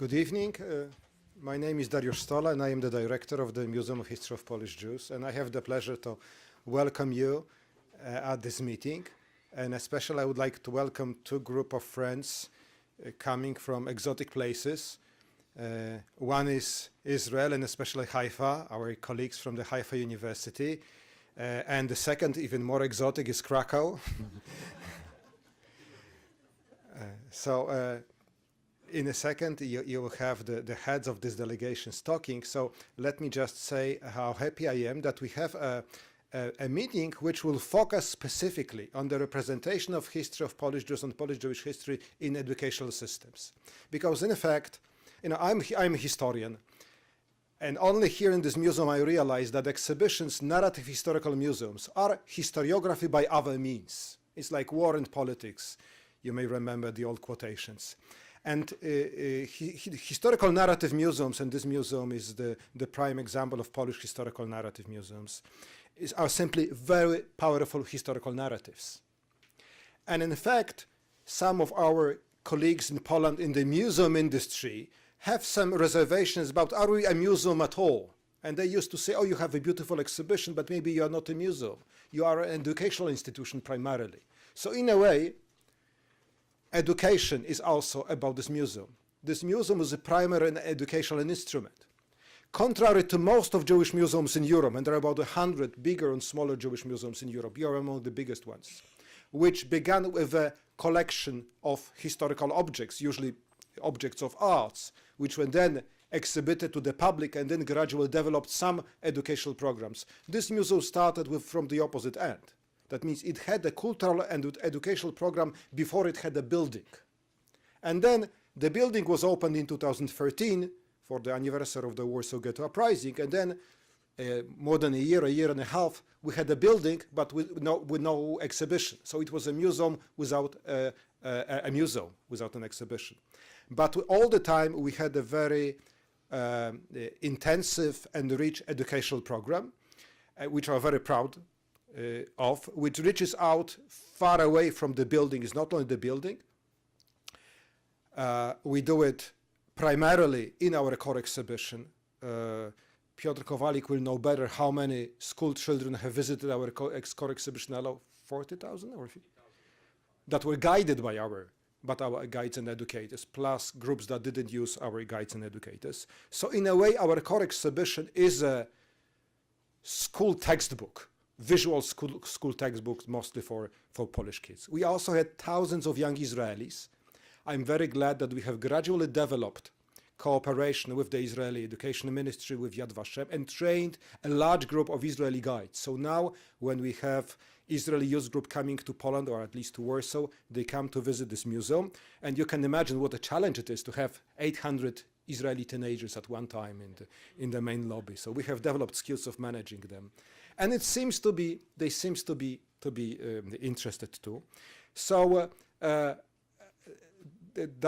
Good evening. My name is Dariusz Stola, and I am the director of the Museum of History of Polish Jews. And I have the pleasure to welcome you at this meeting. And especially I would like to welcome two group of friends coming from exotic places. One is Israel and especially Haifa, our colleagues from the Haifa University. And the second, even more exotic, is Krakow. In a second, you will have the heads of these delegations talking. So let me just say how happy I am that we have a meeting which will focus specifically on the representation of history of Polish Jews and Polish Jewish history in educational systems. Because in effect, I'm a historian. And only here in this museum I realized that exhibitions, narrative historical museums, are historiography by other means. It's like war and politics. You may remember the old quotations. And historical narrative museums, and this museum is the prime example of Polish historical narrative museums, are simply very powerful historical narratives. And in fact, some of our colleagues in Poland in the museum industry have some reservations about, are we a museum at all? And they used to say, oh, you have a beautiful exhibition, but maybe you are not a museum. You are an educational institution primarily. So in a way, education is also about this museum. This museum is a primary and educational instrument. Contrary to most of Jewish museums in Europe, and there are about 100 bigger and smaller Jewish museums in Europe, you are among the biggest ones, which began with a collection of historical objects, usually objects of arts, which were then exhibited to the public and then gradually developed some educational programs. This museum started from the opposite end. That means it had a cultural and educational program before it had a building. And then the building was opened in 2013 for the anniversary of the Warsaw Ghetto Uprising. And then more than a year and a half, we had a building, but with no exhibition. So it was a museum without without an exhibition. But all the time, we had a very intensive and rich educational program, which we are very proud of, which reaches out far away from the building. It's not only the building. We do it primarily in our core exhibition. Piotr Kowalik will know better how many school children have visited our core exhibition. 40,000 or 50,000 that were guided by our guides and educators, plus groups that didn't use our guides and educators. So in a way, our core exhibition is a school textbook. Visual school textbooks, mostly for Polish kids. We also had thousands of young Israelis. I'm very glad that we have gradually developed cooperation with the Israeli Education Ministry, with Yad Vashem, and trained a large group of Israeli guides. So now, when we have Israeli youth group coming to Poland, or at least to Warsaw, they come to visit this museum. And you can imagine what a challenge it is to have 800 Israeli teenagers at one time in the main lobby. So we have developed skills of managing them. And it seems to be, they seems to be interested too. So that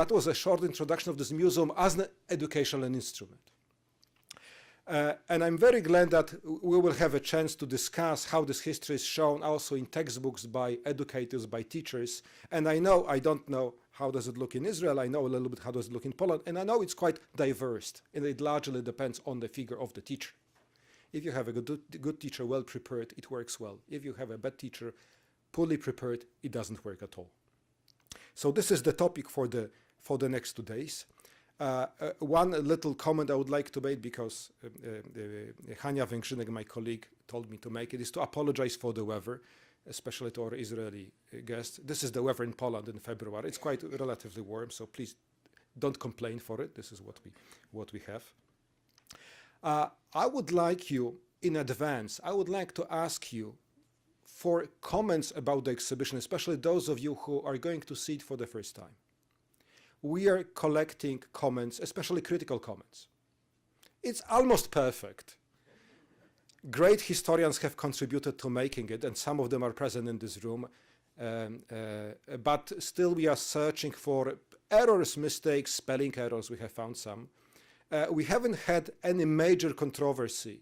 was a short introduction of this museum as an educational instrument. And I'm very glad that we will have a chance to discuss how this history is shown also in textbooks by educators, by teachers. And I don't know how does it look in Israel. I know a little bit how does it look in Poland. And I know it's quite diverse. And it largely depends on the figure of the teacher. If you have a good teacher, well prepared, it works well. If you have a bad teacher, poorly prepared, it doesn't work at all. So this is the topic for the next 2 days. One little comment I would like to make, because Hania Węgrzynek, my colleague, told me to make it, is to apologize for the weather, especially to our Israeli guests. This is the weather in Poland in February. It's quite relatively warm, so please don't complain for it. This is what we have. I would like you, in advance, I would like to ask you for comments about the exhibition, especially those of you who are going to see it for the first time. We are collecting comments, especially critical comments. It's almost perfect. Great historians have contributed to making it, and some of them are present in this room. But still we are searching for errors, mistakes, spelling errors. We have found some. We haven't had any major controversy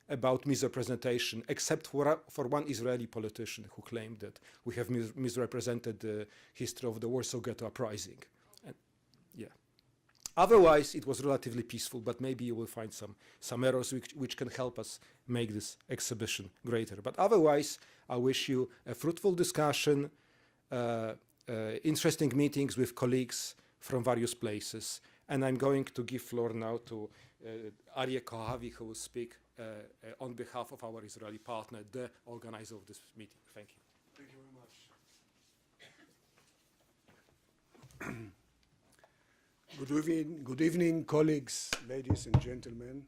about misrepresentation, except for one Israeli politician who claimed that we have misrepresented the history of the Warsaw Ghetto Uprising. And, yeah. Otherwise, it was relatively peaceful, but maybe you will find some errors which can help us make this exhibition greater. But otherwise, I wish you a fruitful discussion, interesting meetings with colleagues from various places. And I'm going to give floor now to Aryeh Kohavi, who will speak on behalf of our Israeli partner, the organizer of this meeting. Thank you. Thank you very much. Good evening, colleagues, ladies and gentlemen.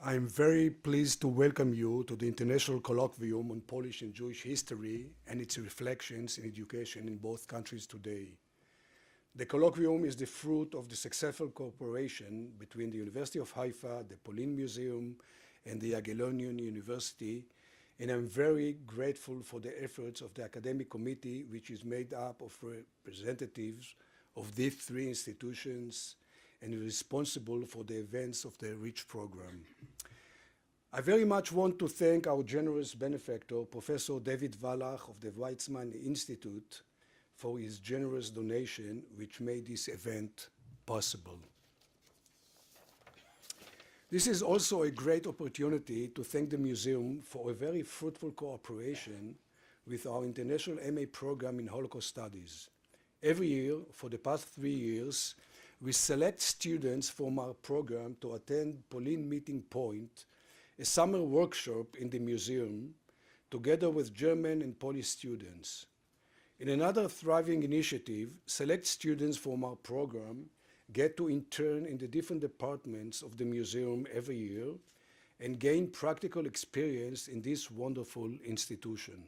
I'm very pleased to welcome you to the International Colloquium on Polish and Jewish History and its reflections in education in both countries today. The Colloquium is the fruit of the successful cooperation between the University of Haifa, the POLIN Museum, and the Jagiellonian University, and I'm very grateful for the efforts of the academic committee, which is made up of representatives of these three institutions and responsible for the events of the REACH program. I very much want to thank our generous benefactor, Professor David Wallach of the Weizmann Institute, for his generous donation, which made this event possible. This is also a great opportunity to thank the museum for a very fruitful cooperation with our international MA program in Holocaust Studies. Every year, for the past 3 years, we select students from our program to attend POLIN Meeting Point, a summer workshop in the museum, together with German and Polish students. In another thriving initiative, select students from our program get to intern in the different departments of the museum every year and gain practical experience in this wonderful institution.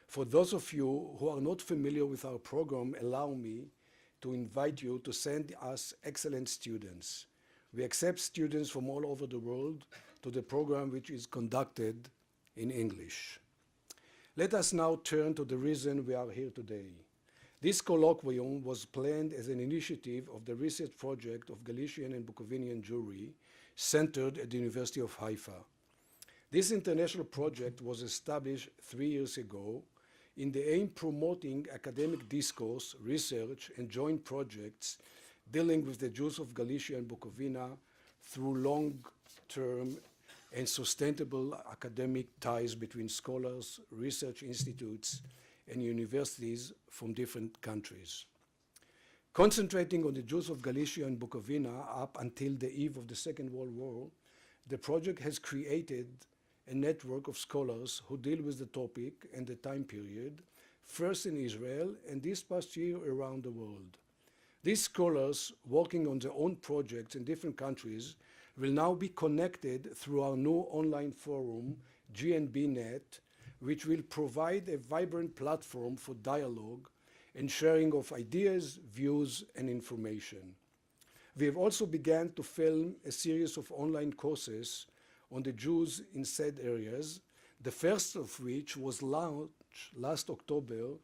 For those of you who are not familiar with our program, allow me to invite you to send us excellent students. We accept students from all over the world to the program, which is conducted in English. Let us now turn to the reason we are here today. This colloquium was planned as an initiative of the research project of Galician and Bukovinian Jewry, centered at the University of Haifa. This international project was established 3 years ago in the aim promoting academic discourse, research, and joint projects dealing with the Jews of Galicia and Bukovina through long-term and sustainable academic ties between scholars, research institutes, and universities from different countries. Concentrating on the Jews of Galicia and Bukovina up until the eve of the Second World War, the project has created a network of scholars who deal with the topic and the time period, first in Israel and this past year around the world. These scholars, working on their own projects in different countries, will now be connected through our new online forum, GNBNet, which will provide a vibrant platform for dialogue and sharing of ideas, views, and information. We have also begun to film a series of online courses on the Jews in said areas, the first of which was launched last October,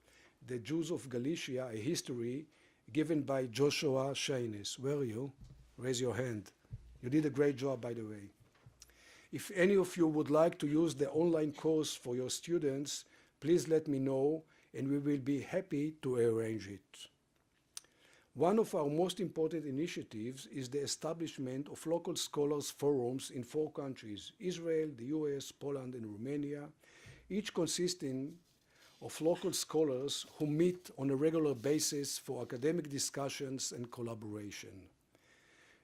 The Jews of Galicia, a History, given by Joshua Shaines. Where are you? Raise your hand. You did a great job, by the way. If any of you would like to use the online course for your students, please let me know, and we will be happy to arrange it. One of our most important initiatives is the establishment of local scholars forums in 4 countries, Israel, the US, Poland, and Romania, each consisting of local scholars who meet on a regular basis for academic discussions and collaboration.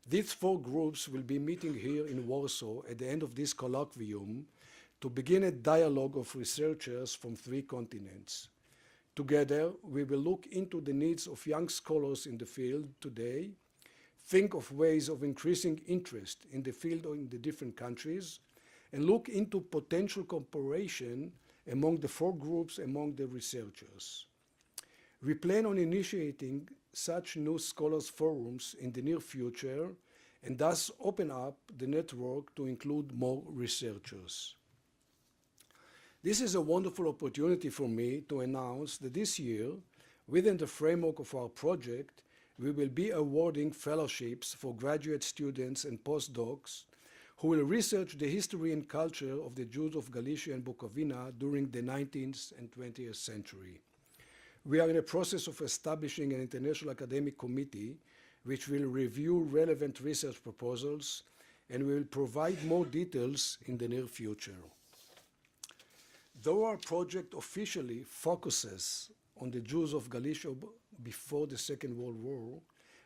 These 4 groups will be meeting here in Warsaw at the end of this colloquium to begin a dialogue of researchers from 3 continents. Together, we will look into the needs of young scholars in the field today, think of ways of increasing interest in the field or in the different countries, and look into potential cooperation among the 4 groups among the researchers. We plan on initiating such new scholars forums in the near future and thus open up the network to include more researchers. This is a wonderful opportunity for me to announce that this year, within the framework of our project, we will be awarding fellowships for graduate students and postdocs who will research the history and culture of the Jews of Galicia and Bukovina during the 19th and 20th century. We are in a process of establishing an international academic committee which will review relevant research proposals, and we will provide more details in the near future. Though our project officially focuses on the Jews of Galicia before the Second World War,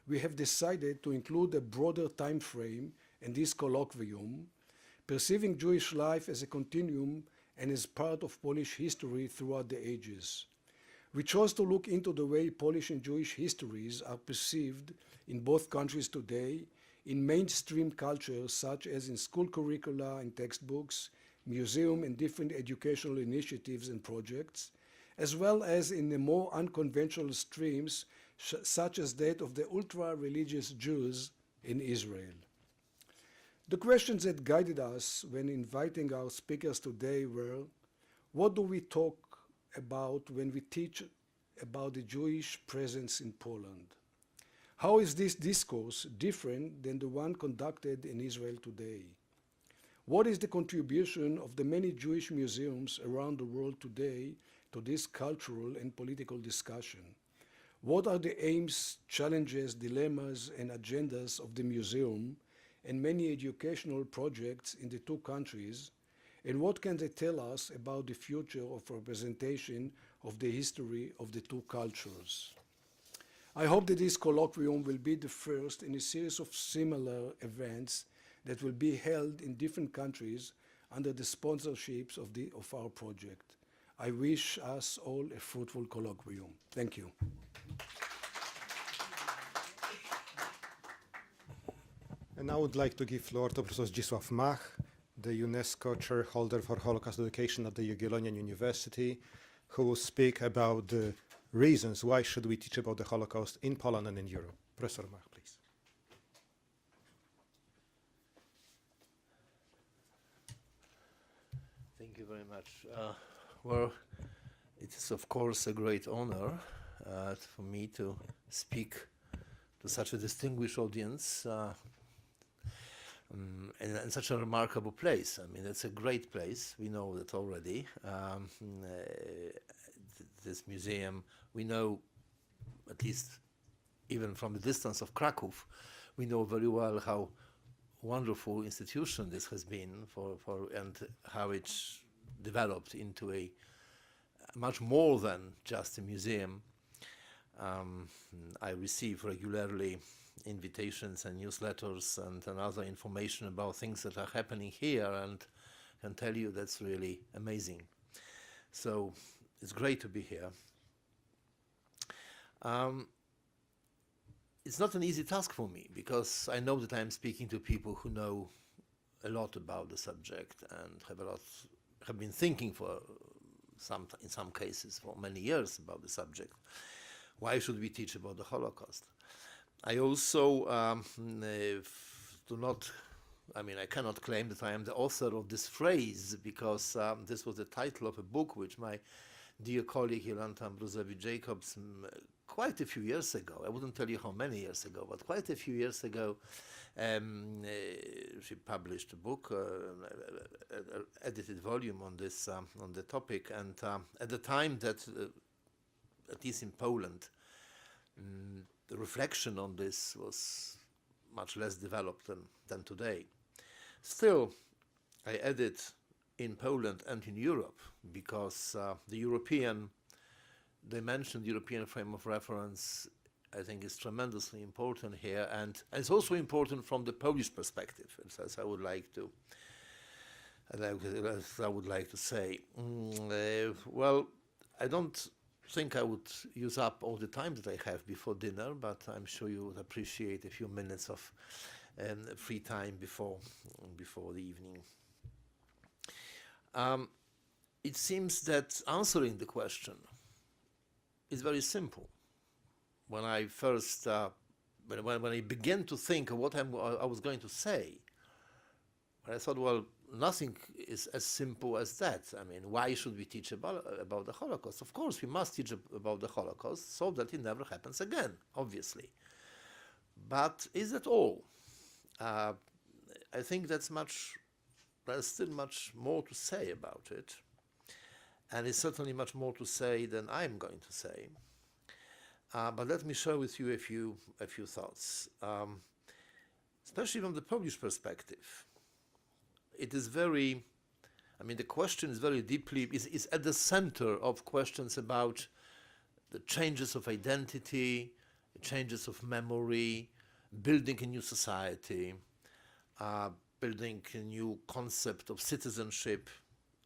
we have decided to include a broader time frame in this colloquium, perceiving Jewish life as a continuum and as part of Polish history throughout the ages. We chose to look into the way Polish and Jewish histories are perceived in both countries today, in mainstream culture such as in school curricula and textbooks, museum and different educational initiatives and projects, as well as in the more unconventional streams such as that of the ultra-religious Jews in Israel. The questions that guided us when inviting our speakers today were, what do we talk about when we teach about the Jewish presence in Poland? How is this discourse different than the one conducted in Israel today? What is the contribution of the many Jewish museums around the world today to this cultural and political discussion? What are the aims, challenges, dilemmas, and agendas of the museum and many educational projects in the two countries? And what can they tell us about the future of representation of the history of the two cultures? I hope that this colloquium will be the first in a series of similar events that will be held in different countries under the sponsorships of our project. I wish us all a fruitful colloquium. Thank you. And I would like to give floor to Professor Zdzisław Mach, the UNESCO chairholder for Holocaust education at the Jagiellonian University, who will speak about the reasons why should we teach about the Holocaust in Poland and in Europe. Professor Mach, please. Thank you very much. Well, it is of course a great honor for me to speak to such a distinguished audience in such a remarkable place. I mean, it's a great place. We know that already. This museum, we know, at least even from the distance of Krakow, we know very well how wonderful institution this has been and how it's developed into a much more than just a museum. I receive regularly invitations and newsletters and other information about things that are happening here, and can tell you that's really amazing. So it's great to be here. It's not an easy task for me, because I know that I'm speaking to people who know a lot about the subject and have been thinking in some cases for many years about the subject. Why should we teach about the Holocaust? I also I cannot claim that I am the author of this phrase, because this was the title of a book which my dear colleague Jolanta Ambrozowicz-Jacobs quite a few years ago, I wouldn't tell you how many years ago, but quite a few years ago, she published a book, an edited volume on this on the topic, and at the time that, at least in Poland, the reflection on this was much less developed than today. Still, I edit in Poland and in Europe, because the European dimension, the European frame of reference, I think is tremendously important here, and it's also important from the Polish perspective, as I would like to say. Well, I don't think I would use up all the time that I have before dinner, but I'm sure you would appreciate a few minutes of free time before the evening. It seems that answering the question is very simple. When I first, when I began to think of what I was going to say, I thought, well, nothing is as simple as that. I mean, why should we teach about the Holocaust? Of course, we must teach about the Holocaust so that it never happens again, obviously. But is that all? I think there's still much more to say about it. and it's certainly much more to say than I'm going to say. But let me share with you a few thoughts, especially from the Polish perspective. It is very, I mean, the question is very deeply, is at the center of questions about the changes of identity, changes of memory, building a new society, building a new concept of citizenship.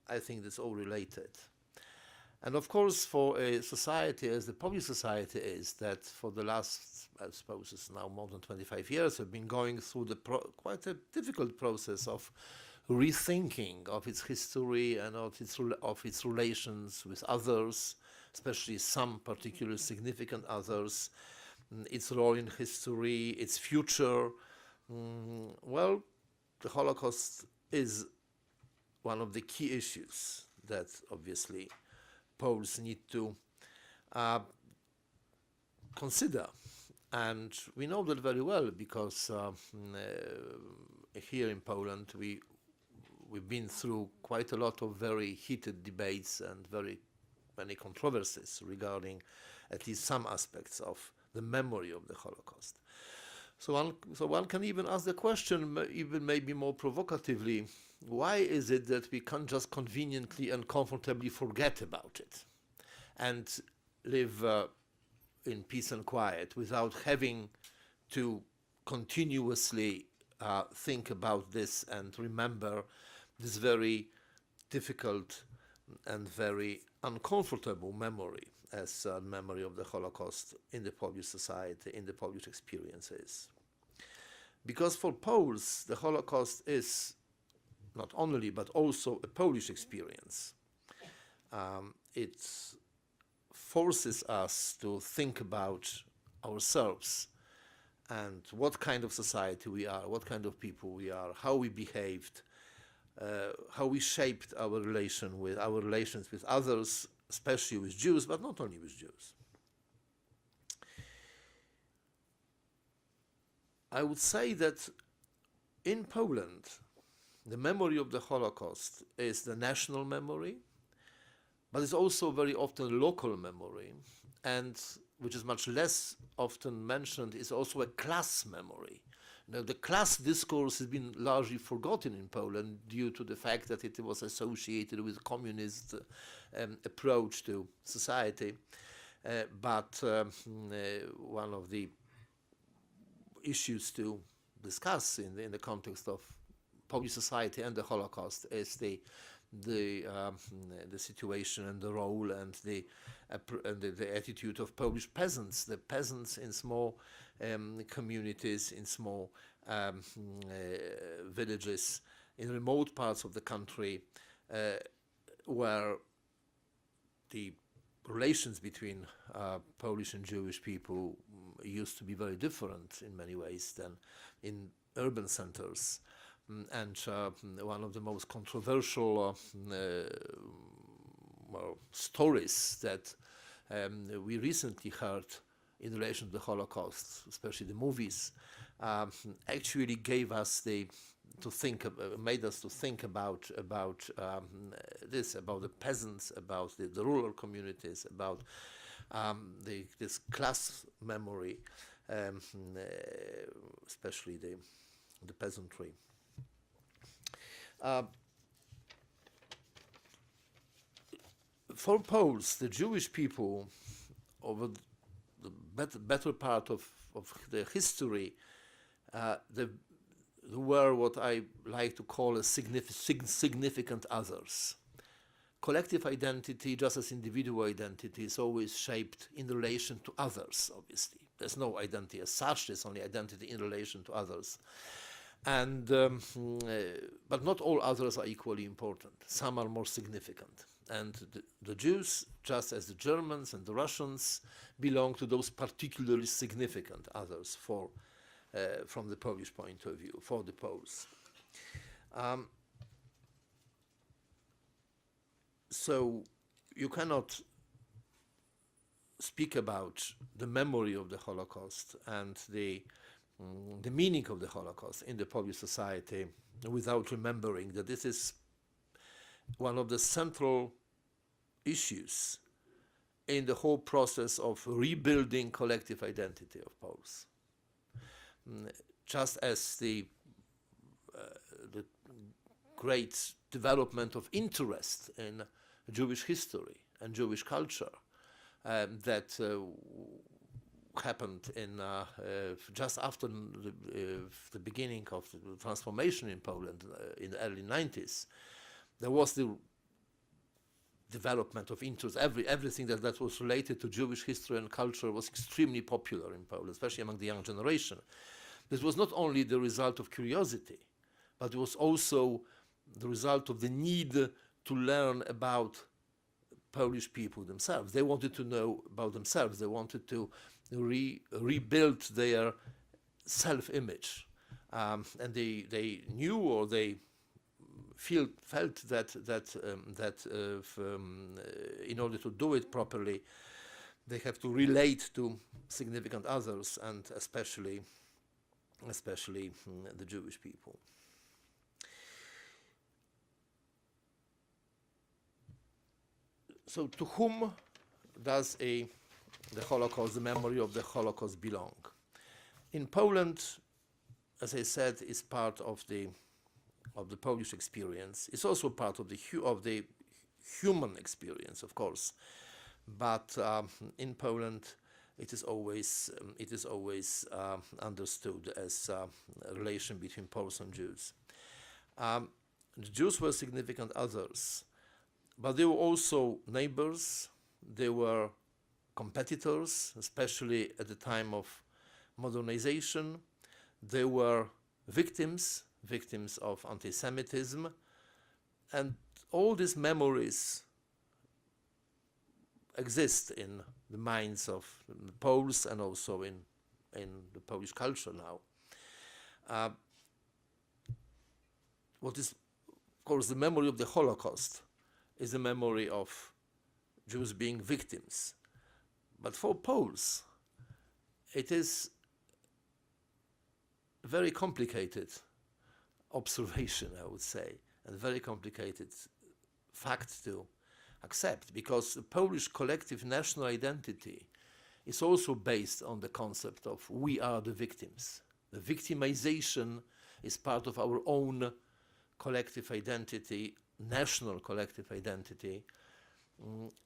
I think that's all related. And of course, for a society as the Polish society is, that for the last, I suppose it's now more than 25 years, have been going through quite a difficult process of rethinking of its history and of its relations with others, especially some particularly significant others, its role in history, its future. Well, the Holocaust is one of the key issues that obviously Poles need to consider. And we know that very well because here in Poland we've been through quite a lot of very heated debates and very many controversies regarding at least some aspects of the memory of the Holocaust. So one can even ask the question, even maybe more provocatively, why is it that we can't just conveniently and comfortably forget about it and live in peace and quiet without having to continuously think about this and remember this very difficult and very uncomfortable memory as a memory of the Holocaust in the Polish society, in the Polish experiences. Because for Poles, the Holocaust is not only, but also a Polish experience. It forces us to think about ourselves and what kind of society we are, what kind of people we are, how we behaved, how we shaped our relations with others, especially with Jews, but not only with Jews. I would say that in Poland, the memory of the Holocaust is the national memory, but it's also very often local memory, and which is much less often mentioned, is also a class memory. Now, the class discourse has been largely forgotten in Poland due to the fact that it was associated with communist approach to society. But one of the issues to discuss in the context of Polish society and the Holocaust is the situation and the role and the attitude of Polish peasants. The peasants in small communities, in small villages, in remote parts of the country, where the relations between Polish and Jewish people used to be very different in many ways than in urban centers. And one of the most controversial stories that we recently heard in relation to the Holocaust, especially the movies, actually gave us made us to think about this, about the peasants, about the rural communities, about this class memory, especially the peasantry. For Poles, the Jewish people, over the better part of their history, they were what I like to call significant others. Collective identity, just as individual identity, is always shaped in relation to others, obviously. There's no identity as such, there's only identity in relation to others. And but not all others are equally important. Some are more significant. And the Jews, just as the Germans and the Russians, belong to those particularly significant others from the Polish point of view, for the Poles. So you cannot speak about the memory of the Holocaust and the meaning of the Holocaust in the Polish society without remembering that this is one of the central issues in the whole process of rebuilding collective identity of Poles. Just as the great development of interest in Jewish history and Jewish culture that happened in just after the beginning of the transformation in Poland in the early 90s. There was the development of interest. Everything that was related to Jewish history and culture was extremely popular in Poland, especially among the young generation. This was not only the result of curiosity, but it was also the result of the need to learn about Polish people themselves. They wanted to know about themselves. They wanted to rebuild their self-image, and they knew, or they felt that in order to do it properly, they have to relate to significant others, and especially the Jewish people. So, to whom does the Holocaust, the memory of the Holocaust, belong? In Poland, as I said, is part of the Polish experience. It's also part of the human experience, of course. But in Poland, it is always understood as a relation between Poles and Jews. The Jews were significant others, but they were also neighbors. They were competitors, especially at the time of modernization. They were victims of anti-Semitism, and all these memories exist in the minds of the Poles and also in the Polish culture now. What is, of course, the memory of the Holocaust is the memory of Jews being victims. But for Poles, it is a very complicated observation, I would say, and a very complicated fact to accept, because the Polish collective national identity is also based on the concept of we are the victims. The victimization is part of our own collective identity, national collective identity,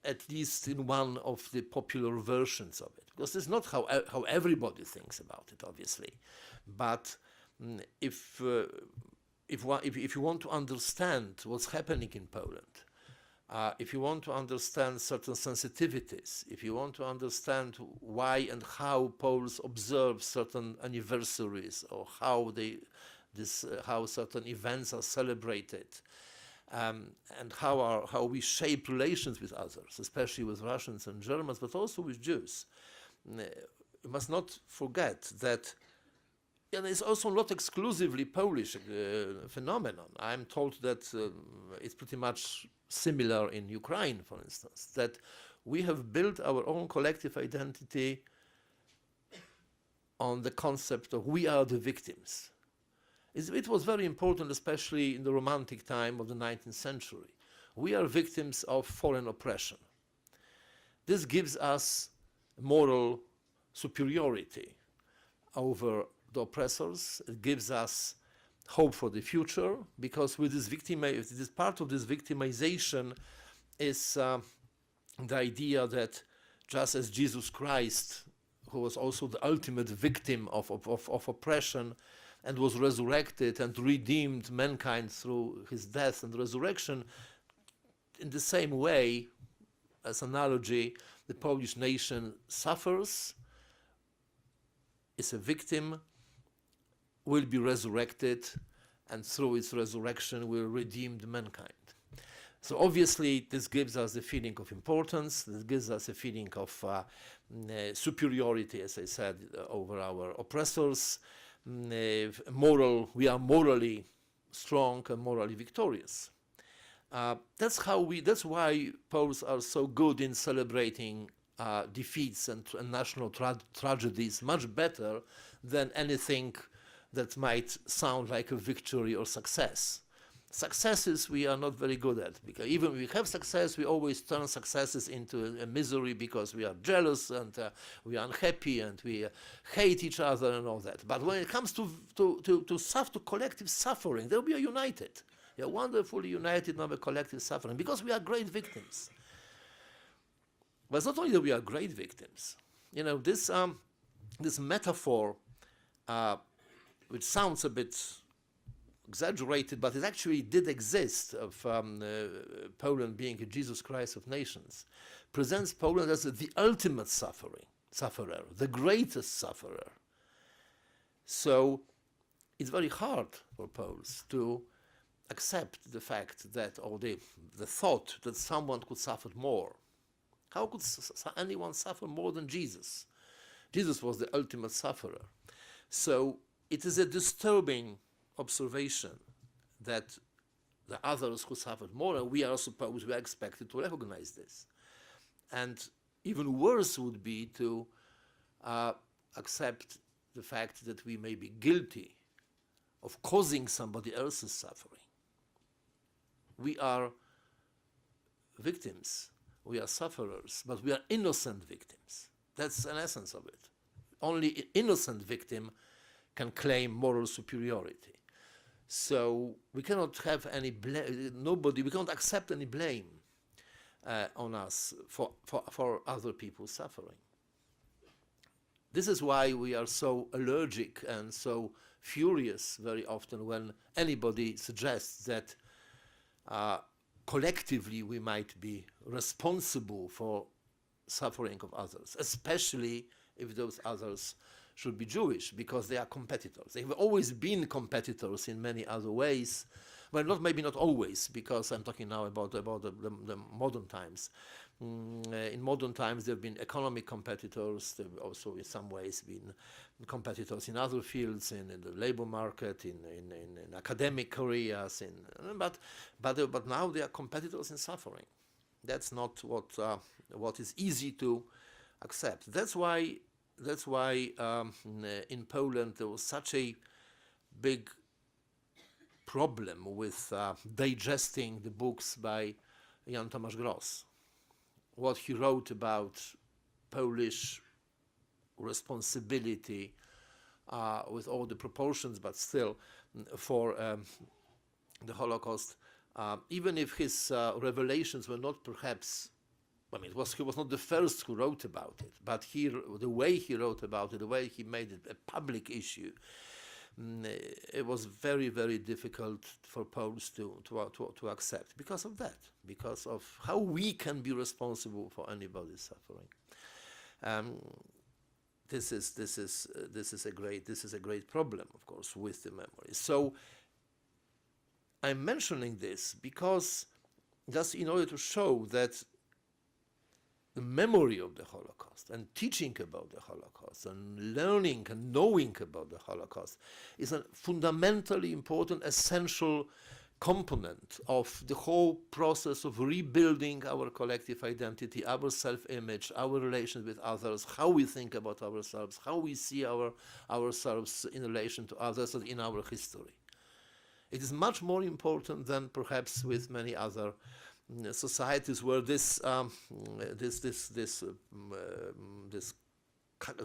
at least in one of the popular versions of it. Because it's not how everybody thinks about it, obviously. But if you want to understand what's happening in Poland, if you want to understand certain sensitivities, if you want to understand why and how Poles observe certain anniversaries, or how certain events are celebrated, and how we shape relations with others, especially with Russians and Germans, but also with Jews, you must not forget that. And it's also not exclusively Polish phenomenon. I'm told that it's pretty much similar in Ukraine, for instance, that we have built our own collective identity on the concept of we are the victims. It was very important, especially in the Romantic time of the 19th century. We are victims of foreign oppression. This gives us moral superiority over the oppressors. It gives us hope for the future, because with this part of this victimization is the idea that just as Jesus Christ, who was also the ultimate victim of oppression and was resurrected and redeemed mankind through his death and resurrection, in the same way, as analogy, the Polish nation suffers, is a victim, will be resurrected, and through its resurrection will redeem mankind. So obviously this gives us a feeling of importance, this gives us a feeling of superiority, as I said, over our oppressors. We are morally strong and morally victorious. That's why Poles are so good in celebrating defeats and national tragedies much better than anything that might sound like a victory or success. Successes we are not very good at, because even if we have success, we always turn successes into a misery because we are jealous and we are unhappy and we hate each other and all that. But when it comes to collective suffering, then we are united. We are wonderfully united in our collective suffering because we are great victims. But it's not only that we are great victims. You know, this metaphor, which sounds a bit exaggerated, but it actually did exist, of Poland being a Jesus Christ of nations, presents Poland as the ultimate sufferer, the greatest sufferer. So it's very hard for Poles to accept the fact that, or the thought that someone could suffer more. How could anyone suffer more than Jesus? Jesus was the ultimate sufferer. So it is a disturbing observation that the others who suffered more, and we are expected to recognize this. And even worse would be to accept the fact that we may be guilty of causing somebody else's suffering. We are victims, we are sufferers, but we are innocent victims. That's an essence of it. Only an innocent victim can claim moral superiority. So we cannot have any blame, we cannot accept any blame on us for other people's suffering. This is why we are so allergic and so furious very often when anybody suggests that collectively we might be responsible for suffering of others, especially if those others should be Jewish, because they are competitors. They have always been competitors in many other ways, but maybe not always, because I'm talking now about the modern times. In modern times, there have been economic competitors. There have also, in some ways, been competitors in other fields, in the labor market, in academic careers. But now they are competitors in suffering. That's not what is easy to accept. That's why in Poland there was such a big problem with digesting the books by Jan Tomasz Gross. What he wrote about Polish responsibility with all the proportions, but still for the Holocaust, even if his revelations were not perhaps, I mean, he was not the first who wrote about it, but the way he wrote about it, the way he made it a public issue, it was very, very difficult for Poles to accept because of that, because of how we can be responsible for anybody's suffering. This is a great problem, of course, with the memory. So I'm mentioning this because just in order to show that the memory of the Holocaust and teaching about the Holocaust and learning and knowing about the Holocaust is a fundamentally important, essential component of the whole process of rebuilding our collective identity, our self-image, our relations with others, how we think about ourselves, how we see ourselves in relation to others and in our history. It is much more important than perhaps with many other societies where this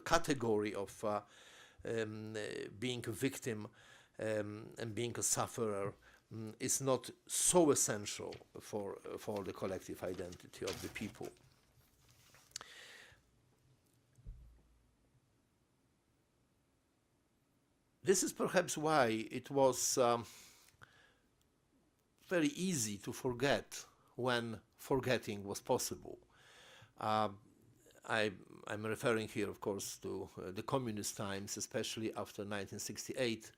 category of being a victim and being a sufferer is not so essential for the collective identity of the people. This is perhaps why it was very easy to forget when forgetting was possible. I'm referring here, of course, to the communist times, especially after 1968.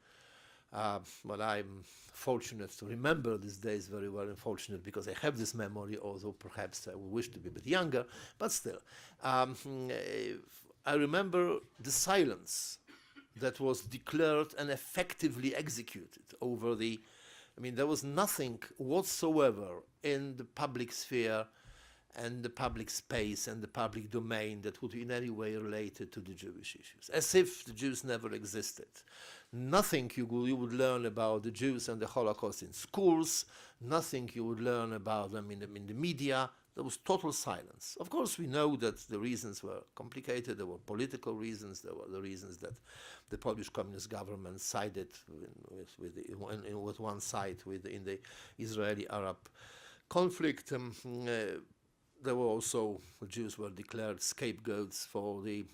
But I'm fortunate to remember these days very well, and fortunate because I have this memory, although perhaps I would wish to be a bit younger, but still. I remember the silence that was declared and effectively executed over there was nothing whatsoever in the public sphere and the public space and the public domain that would be in any way related to the Jewish issues, as if the Jews never existed. Nothing you would learn about the Jews and the Holocaust in schools, nothing you would learn about them in the media. There was total silence. Of course, we know that the reasons were complicated. There were political reasons. There were the reasons that the Polish communist government sided with one side in the Israeli-Arab conflict. There were also, the Jews were declared scapegoats for the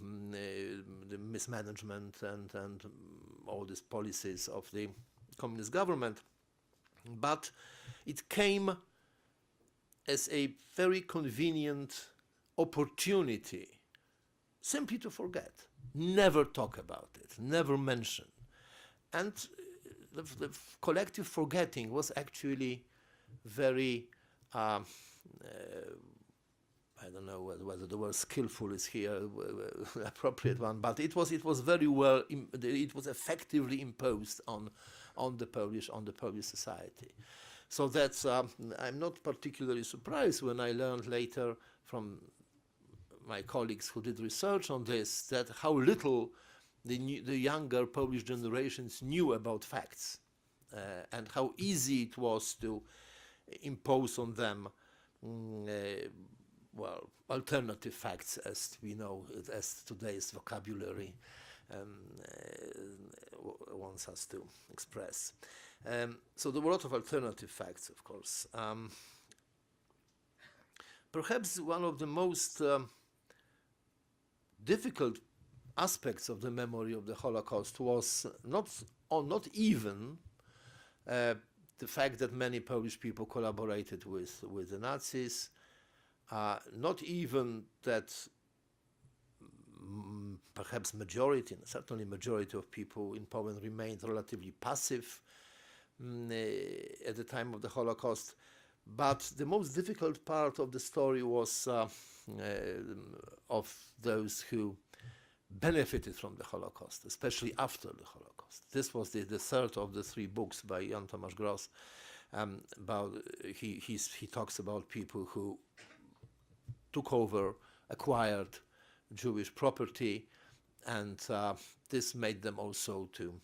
mismanagement and all these policies of the communist government. But it came as a very convenient opportunity simply to forget, never talk about it, never mention. And the collective forgetting was actually very, I don't know whether the word skillful is here the appropriate one, but it was very well, it was effectively imposed on the Polish society. So that's, I'm not particularly surprised when I learned later from my colleagues who did research on this, that how little the younger Polish generations knew about facts, and how easy it was to impose on them well, alternative facts, as we know, as today's vocabulary wants us to express. So there were a lot of alternative facts, of course. Perhaps one of the most difficult aspects of the memory of the Holocaust was not even the fact that many Polish people collaborated with the Nazis, not even that perhaps majority, certainly majority of people in Poland remained relatively passive at the time of the Holocaust, but the most difficult part of the story was of those who benefited from the Holocaust, especially after the Holocaust. This was the third of the three books by Jan Tomasz Gross. About he talks about people who took over, acquired Jewish property, and this made them also to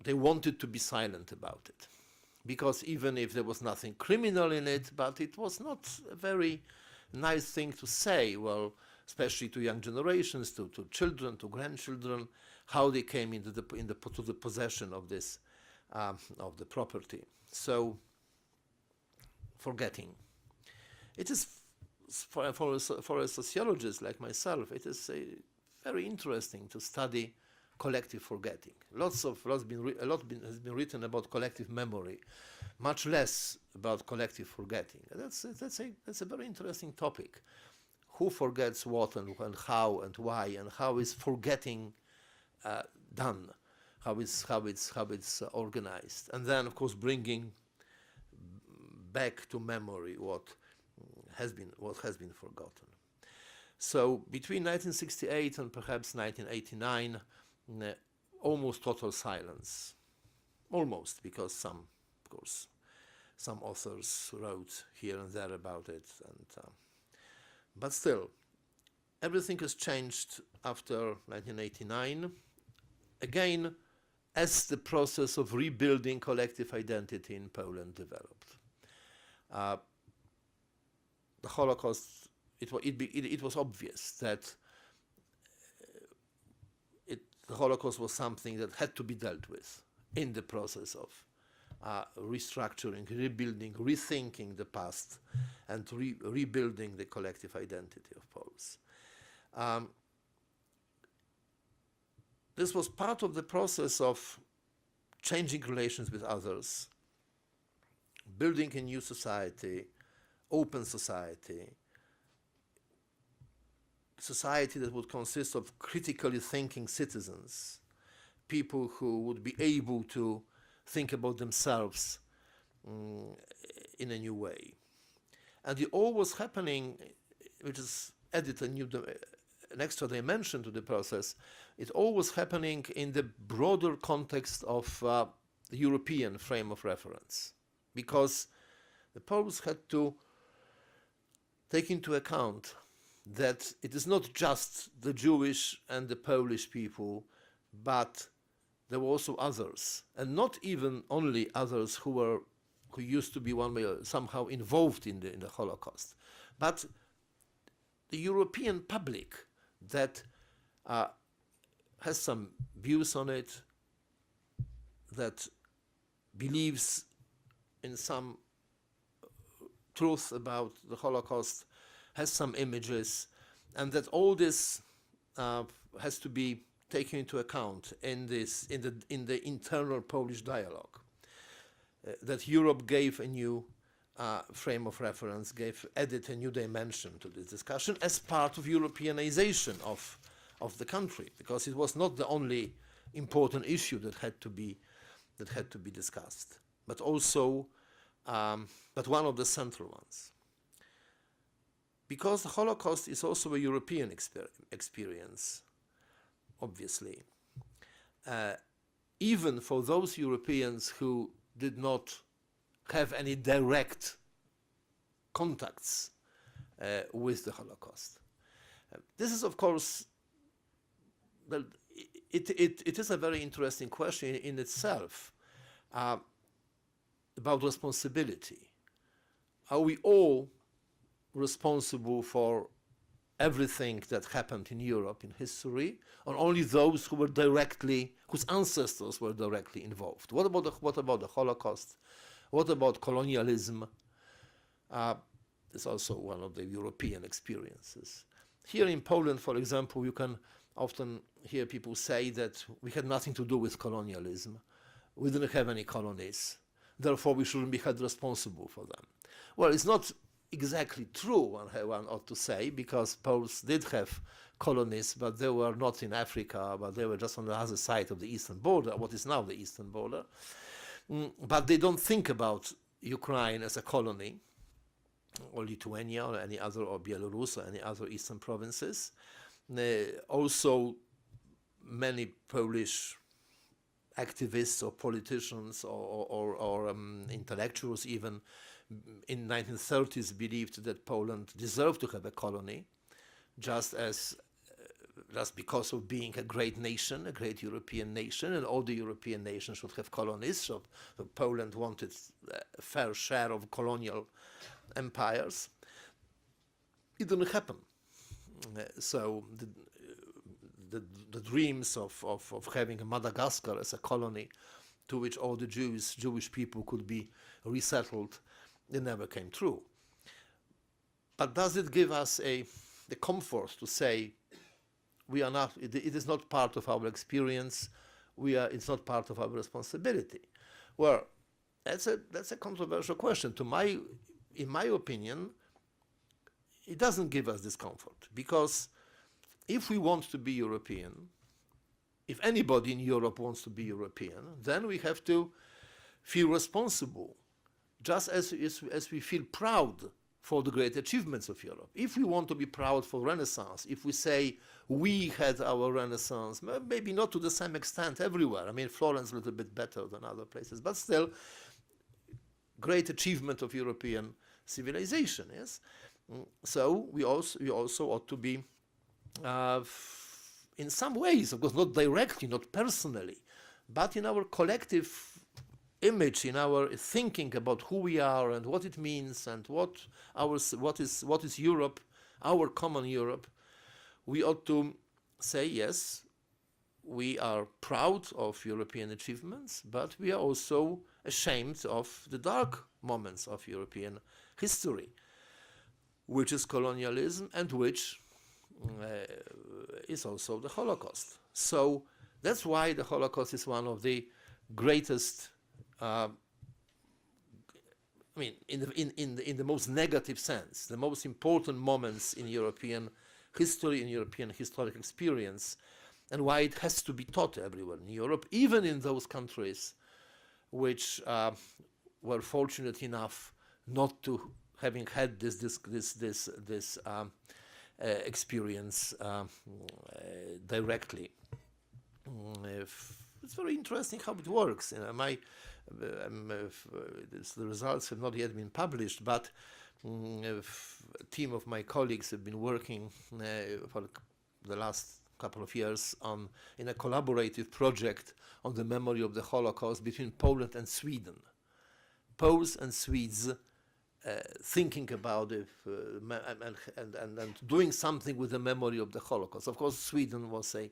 they wanted to be silent about it, because even if there was nothing criminal in it, but it was not a very nice thing to say, well, especially to young generations, to children, to grandchildren, how they came into the possession of this of the property. So forgetting, it is for a sociologist like myself, it is very interesting to study collective forgetting. A lot has been written about collective memory, much less about collective forgetting. That's a very interesting topic. Who forgets what and how and why, and how is forgetting done? How it's organized, and then of course bringing back to memory what has been forgotten. So between 1968 and perhaps 1989, almost total silence. Almost, because some authors wrote here and there about it, and but still, everything has changed after 1989. Again, as the process of rebuilding collective identity in Poland developed. The Holocaust, it was obvious that the Holocaust was something that had to be dealt with in the process of restructuring, rebuilding, rethinking the past, and rebuilding the collective identity of Poles. This was part of the process of changing relations with others, building a new society, open society that would consist of critically thinking citizens, people who would be able to think about themselves in a new way. And it all was happening, which is added an extra dimension to the process. It all was happening in the broader context of the European frame of reference, because the Poles had to take into account that it is not just the Jewish and the Polish people, but there were also others, and not even only others who used to be one way or somehow involved in the Holocaust, but the European public that has some views on it, that believes in some truth about the Holocaust, has some images, and that all this has to be taken into account in the internal Polish dialogue. That Europe gave a new frame of reference, added a new dimension to this discussion as part of Europeanization of the country, because it was not the only important issue that had to be discussed, but also but one of the central ones. Because the Holocaust is also a European experience, obviously, even for those Europeans who did not have any direct contacts with the Holocaust. This is, of course, well, it is a very interesting question in itself about responsibility. Are we all responsible for everything that happened in Europe in history, or only those whose ancestors were directly involved? What about the Holocaust? What about colonialism? It's also one of the European experiences. Here in Poland, for example, you can often hear people say that we had nothing to do with colonialism. We didn't have any colonies. Therefore, we shouldn't be held responsible for them. Well, it's not exactly true, one ought to say, because Poles did have colonies, but they were not in Africa, but they were just on the other side of the eastern border, what is now the eastern border. But they don't think about Ukraine as a colony, or Lithuania, or any other, or Belarus, or any other eastern provinces. Also, many Polish activists or politicians or intellectuals even in 1930s believed that Poland deserved to have a colony, just because of being a great nation, a great European nation, and all the European nations should have colonies. So Poland wanted a fair share of colonial empires. It didn't happen. So the dreams of having a Madagascar as a colony to which all the Jewish people could be resettled, it never came true. But does it give us the comfort to say we are not? It is not part of our experience. It's not part of our responsibility. Well, that's a controversial question. In my opinion, it doesn't give us this comfort, because if we want to be European, if anybody in Europe wants to be European, then we have to feel responsible, just as we feel proud for the great achievements of Europe. If we want to be proud for Renaissance, if we say we had our Renaissance, maybe not to the same extent everywhere. I mean, Florence a little bit better than other places, but still, great achievement of European civilization, yes? So we also ought to be, in some ways, of course, not directly, not personally, but in our collective image, in our thinking about who we are and what it means and what is Europe, our common Europe, we ought to say, yes, we are proud of European achievements, but we are also ashamed of the dark moments of European history, which is colonialism and which is also the Holocaust. So that's why the Holocaust is one of the greatest, I mean, in the most negative sense, the most important moments in European history, in European historic experience, and why it has to be taught everywhere in Europe, even in those countries which were fortunate enough not to having had this experience directly. It's very interesting how it works. The results have not yet been published, but a team of my colleagues have been working for the last couple of years in a collaborative project on the memory of the Holocaust between Poland and Sweden. Poles and Swedes thinking about it and doing something with the memory of the Holocaust. Of course, Sweden was the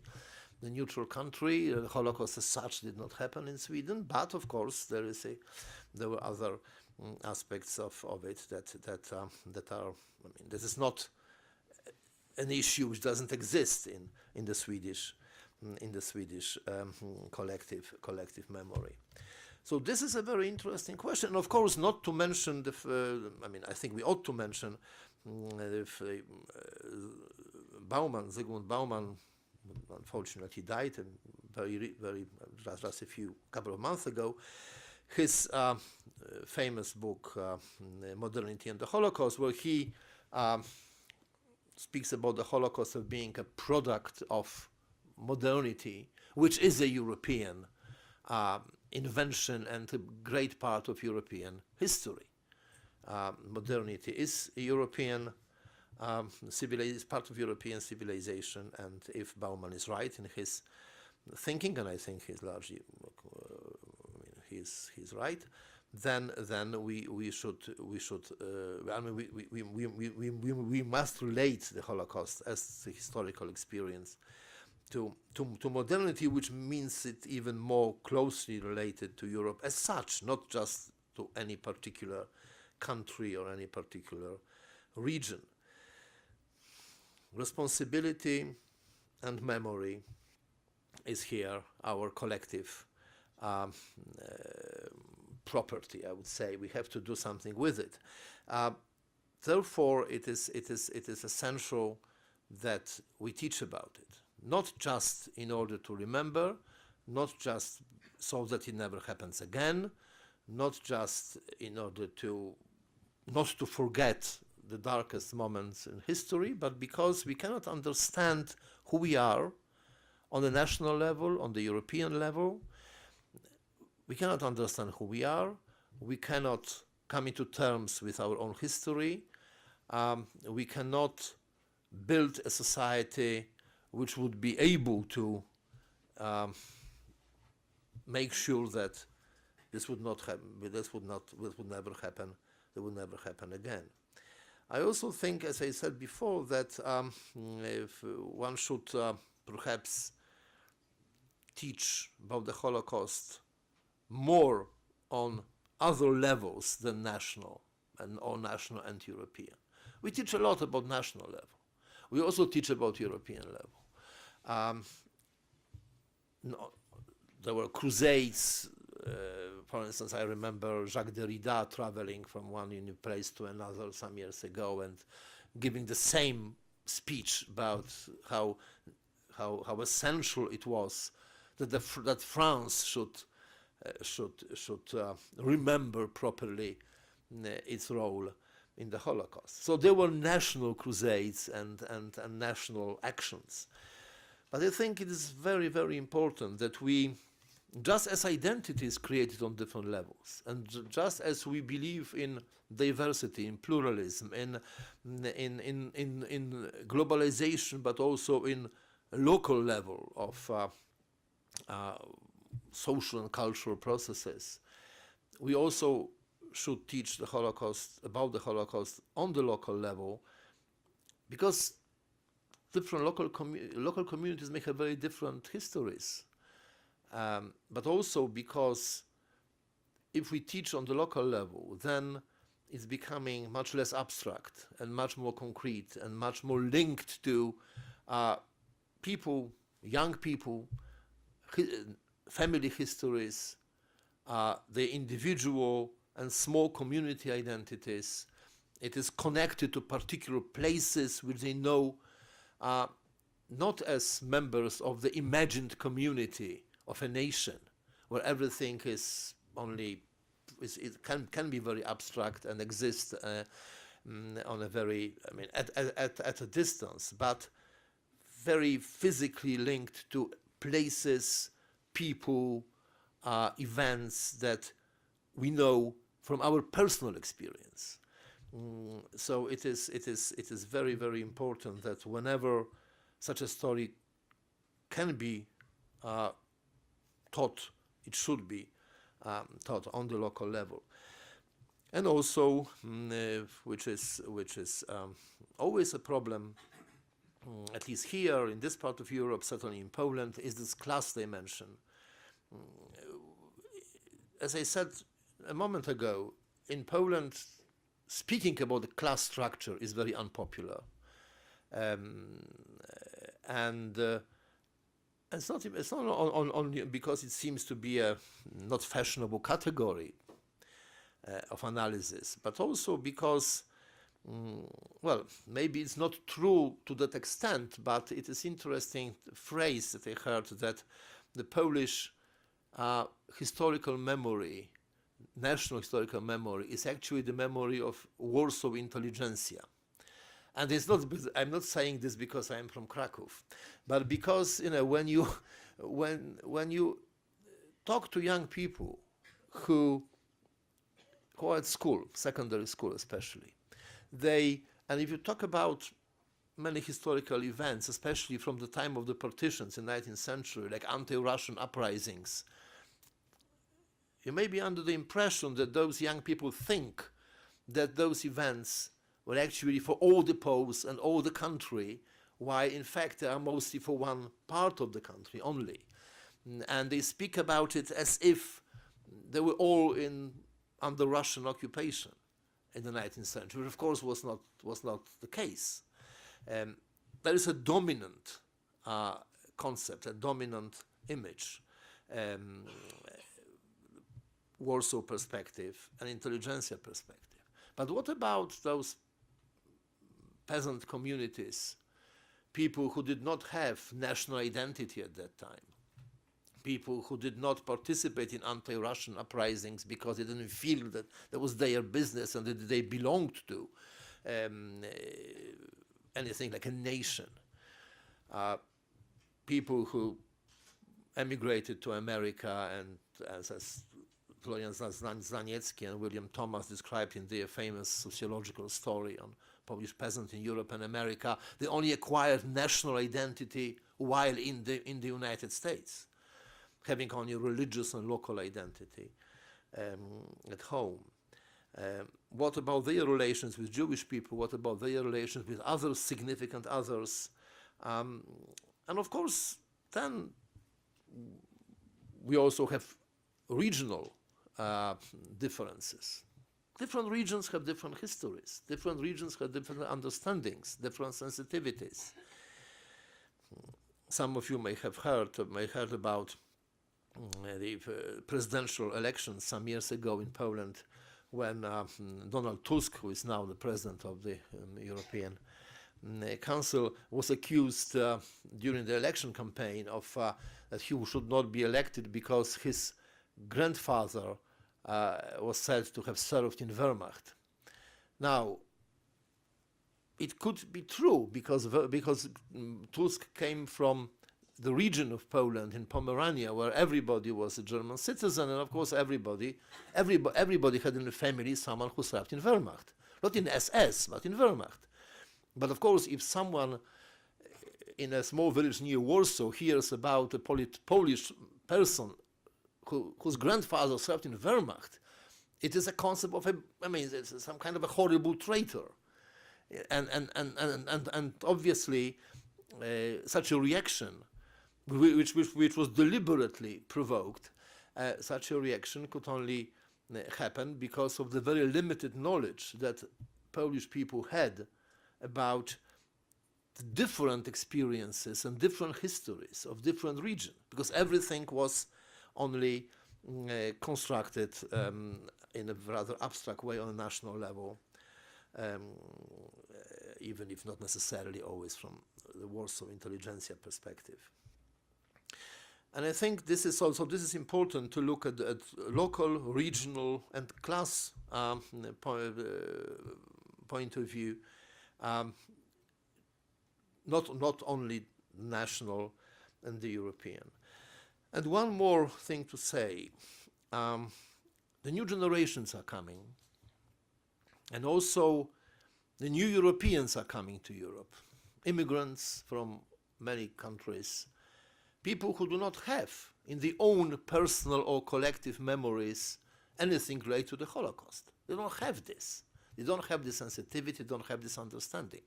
neutral country. The Holocaust as such did not happen in Sweden, but of course there were other aspects of it that are. I mean, this is not an issue which doesn't exist in the Swedish collective memory. So this is a very interesting question. And of course, not to mention I mean, I think we ought to mention Zygmunt Bauman, unfortunately died just a couple of months ago. His famous book, Modernity and the Holocaust, where he speaks about the Holocaust as being a product of modernity, which is a European invention and a great part of European history. Modernity is a European is part of European civilization, and if Bauman is right in his thinking, and I think he's largely he's right, then we should I mean we must relate the Holocaust as the historical experience to modernity, which means it even more closely related to Europe as such, not just to any particular country or any particular region. Responsibility and memory is here our collective property, I would say. We have to do something with it. Therefore, it is essential that we teach about it, not just in order to remember, not just so that it never happens again, not just in order not to forget the darkest moments in history, but because we cannot understand who we are on the national level, on the European level. We cannot understand who we are. We cannot come into terms with our own history. We cannot build a society which would be able to make sure that this would not happen. This would never happen. It would never happen again. I also think, as I said before, that if one should perhaps teach about the Holocaust more on other levels than national and European. We teach a lot about national level. We also teach about European level. There were crusades. For instance, I remember Jacques Derrida traveling from one place to another some years ago and giving the same speech about how essential it was that France should remember properly its role in the Holocaust. So there were national crusades and national actions. But I think it is very, very important that we, just as identity is created on different levels, and just as we believe in diversity, in pluralism, in globalization, but also in local level of social and cultural processes, we also should teach the Holocaust, about the Holocaust on the local level, because different local communities may have very different histories. But also because if we teach on the local level, then it's becoming much less abstract and much more concrete and much more linked to people, young people, family histories, the individual and small community identities. It is connected to particular places which they know not as members of the imagined community of a nation, where everything is only, it can be very abstract and exist on a very, I mean, at a distance, but very physically linked to places, people, events that we know from our personal experience. So it is very, very important that whenever such a story can be taught, it should be taught on the local level. And also, which is always a problem, at least here in this part of Europe, certainly in Poland, is this class dimension. As I said a moment ago, in Poland, speaking about the class structure is very unpopular. It's not only because it seems to be a not fashionable category of analysis, but also because, well, maybe it's not true to that extent, but it is interesting phrase that I heard that the Polish historical memory, national historical memory, is actually the memory of Warsaw intelligentsia. And it's not, I'm not saying this because I'm from Krakow, but because, you know, when you talk to young people who are at school, secondary school especially, and if you talk about many historical events, especially from the time of the partitions in the 19th century, like anti-Russian uprisings, you may be under the impression that those young people think that those events were actually for all the Poles and all the country, while in fact they are mostly for one part of the country only. And they speak about it as if they were all under Russian occupation in the 19th century, which of course was not the case. There is a dominant concept, a dominant image, Warsaw perspective, an intelligentsia perspective. But what about those peasant communities, people who did not have national identity at that time, people who did not participate in anti-Russian uprisings because they didn't feel that that was their business and that they belonged to anything like a nation, people who emigrated to America, and as Florian Znaniecki and William Thomas described in their famous sociological story on Polish peasants in Europe and America, they only acquired national identity while in the United States, having only religious and local identity at home. What about their relations with Jewish people? What about their relations with other significant others? And of course, then we also have regional differences. Different regions have different histories. Different regions have different understandings, different sensitivities. Some of you may have heard about the presidential elections some years ago in Poland, when Donald Tusk, who is now the president of the European Council, was accused during the election campaign of that he should not be elected because his grandfather was said to have served in Wehrmacht. Now, it could be true because Tusk came from the region of Poland in Pomerania, where everybody was a German citizen, and of course everybody had in the family someone who served in Wehrmacht, not in SS, but in Wehrmacht. But of course, if someone in a small village near Warsaw hears about a Polish person whose grandfather served in Wehrmacht, it is a concept of it's some kind of a horrible traitor, and obviously such a reaction, which was deliberately provoked, such a reaction could only happen because of the very limited knowledge that Polish people had about the different experiences and different histories of different regions, because everything was only constructed in a rather abstract way on a national level, even if not necessarily always from the Warsaw intelligentsia perspective. And I think this is important to look at local, regional, and class point of view, not only national and the European. And one more thing to say, the new generations are coming, And also, the new Europeans are coming to Europe, immigrants from many countries, people who do not have in their own personal or collective memories anything related to the Holocaust. They don't have this. They don't have this sensitivity, they don't have this understanding.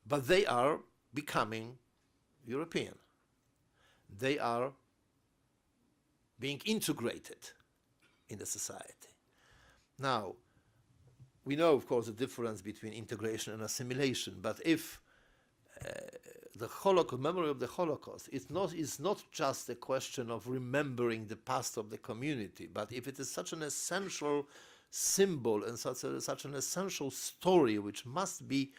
But they are becoming European. They are being integrated in the society. Now, we know, of course, the difference between integration and assimilation, but if the Holocaust, memory of the Holocaust is not just a question of remembering the past of the community, but if it is such an essential symbol and such an essential story which must be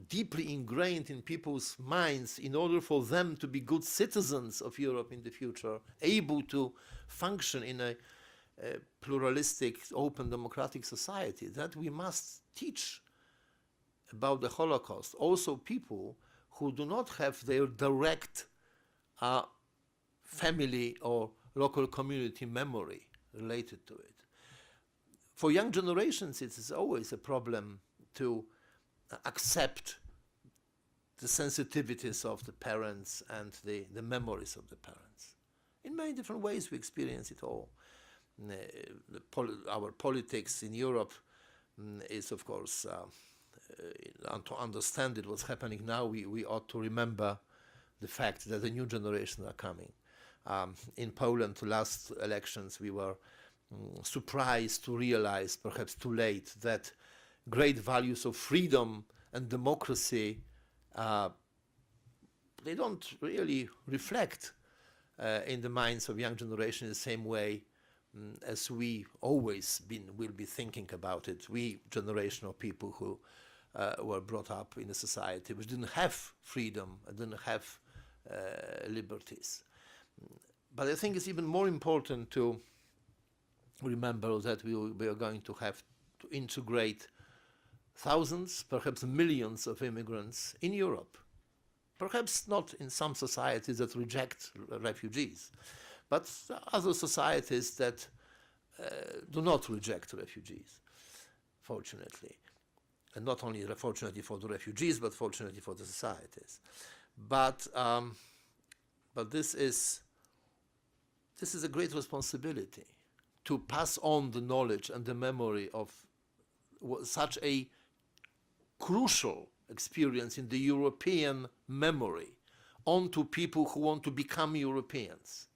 deeply ingrained in people's minds in order for them to be good citizens of Europe in the future, able to function in a pluralistic, open, democratic society, that we must teach about the Holocaust also people who do not have their direct family or local community memory related to it. For young generations, it is always a problem to accept the sensitivities of the parents and the memories of the parents. In many different ways we experience it all. Our politics in Europe is, of course, to understand it, what's happening now, we ought to remember the fact that the new generations are coming. In Poland, the last elections, we were surprised to realize, perhaps too late, that great values of freedom and democracy, they don't really reflect in the minds of young generation in the same way as we always will be thinking about it. We, generation of people who were brought up in a society which didn't have freedom and didn't have liberties. But I think it's even more important to remember that we are going to have to integrate thousands, perhaps millions of immigrants in Europe. Perhaps not in some societies that reject refugees, but other societies that do not reject refugees, fortunately. And not only fortunately for the refugees, but fortunately for the societies. But this is a great responsibility to pass on the knowledge and the memory of such a crucial experience in the European memory onto people who want to become Europeans.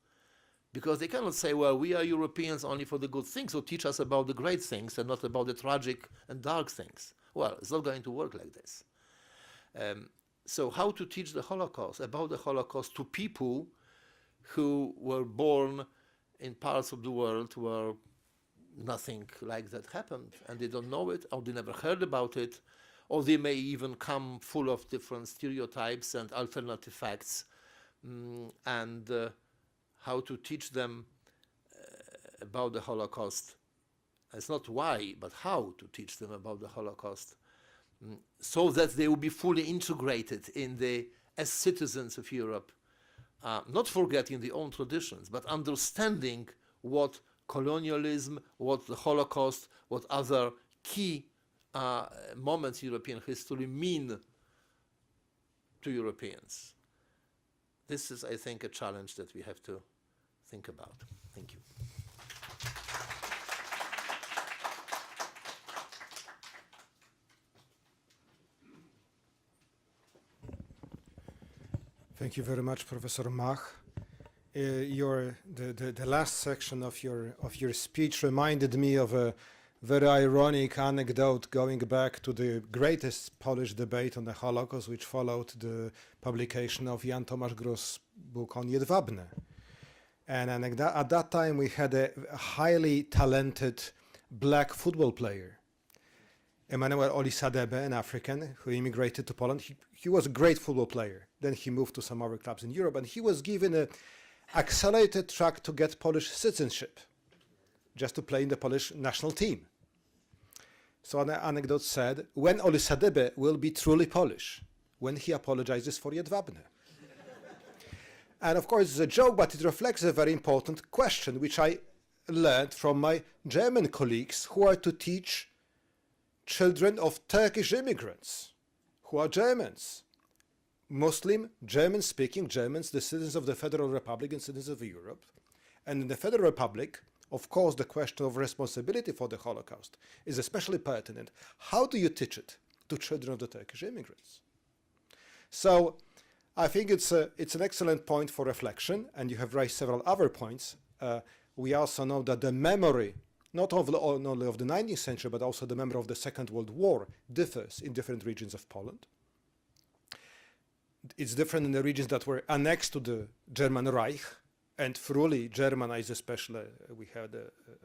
Because they cannot say, well, we are Europeans only for the good things, so teach us about the great things and not about the tragic and dark things. Well, it's not going to work like this. So how to teach the Holocaust, about the Holocaust, to people who were born in parts of the world where nothing like that happened, and they don't know it, or they never heard about it, or they may even come full of different stereotypes and alternative facts, and how to teach them about the Holocaust. It's not why, but how to teach them about the Holocaust, so that they will be fully integrated as citizens of Europe, not forgetting their own traditions, but understanding what colonialism, what the Holocaust, what other key moments in European history mean to Europeans. This is, I think, a challenge that we have to think about. Thank you. Thank you very much, Professor Mach. The last section of your speech reminded me of a very ironic anecdote going back to the greatest Polish debate on the Holocaust, which followed the publication of Jan Tomasz Gross' book on Jedwabne. And at that time, we had a highly talented black football player, Emanuel Olisadebe, an African who immigrated to Poland. He was a great football player. Then he moved to some other clubs in Europe, and he was given an accelerated track to get Polish citizenship, just to play in the Polish national team. So an anecdote said, when Olisadebe will be truly Polish, when he apologizes for Jedwabne. And of course, it's a joke, but it reflects a very important question, which I learned from my German colleagues who are to teach children of Turkish immigrants who are Germans, Muslim, German-speaking Germans, the citizens of the Federal Republic and citizens of Europe. And in the Federal Republic, of course, the question of responsibility for the Holocaust is especially pertinent. How do you teach it to children of the Turkish immigrants? So I think it's an excellent point for reflection, and you have raised several other points. We also know that the memory, not only of the 19th century, but also the memory of the Second World War differs in different regions of Poland. It's different in the regions that were annexed to the German Reich and thoroughly Germanized, especially we heard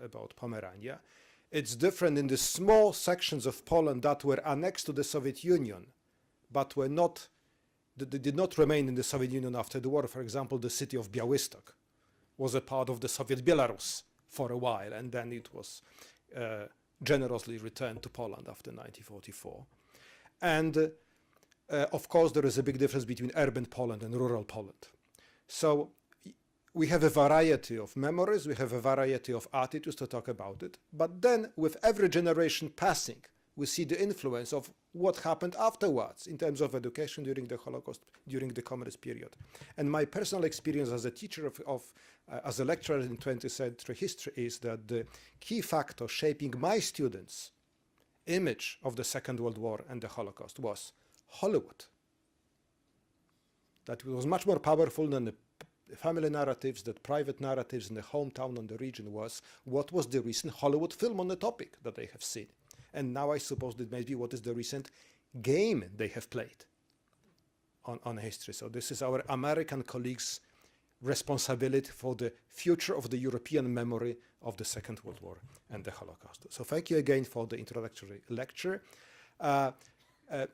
about Pomerania. It's different in the small sections of Poland that were annexed to the Soviet Union, but were not, they did not remain in the Soviet Union after the war. For example, the city of Białystok was a part of the Soviet Belarus for a while, and then it was generously returned to Poland after 1944. And of course, there is a big difference between urban Poland and rural Poland. So we have a variety of memories, we have a variety of attitudes to talk about it, but then with every generation passing, we see the influence of what happened afterwards in terms of education during the Holocaust, during the communist period. And my personal experience as a teacher as a lecturer in 20th century history is that the key factor shaping my students' image of the Second World War and the Holocaust was Hollywood. That was much more powerful than the family narratives, the private narratives in the hometown and the region was what was the recent Hollywood film on the topic that they have seen. And now I suppose that maybe what is the recent game they have played on history. So this is our American colleagues' responsibility for the future of the European memory of the Second World War and the Holocaust. So thank you again for the introductory lecture.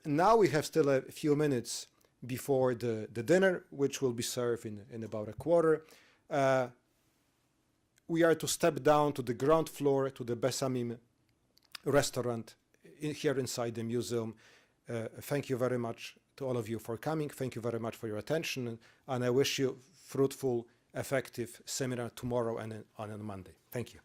Now we have still a few minutes before the dinner, which will be served in about a quarter. We are to step down to the ground floor to the Besamim restaurant here inside the museum. Thank you very much to all of you for coming. Thank you very much for your attention, and I wish you fruitful, effective seminar tomorrow and on Monday. Thank you.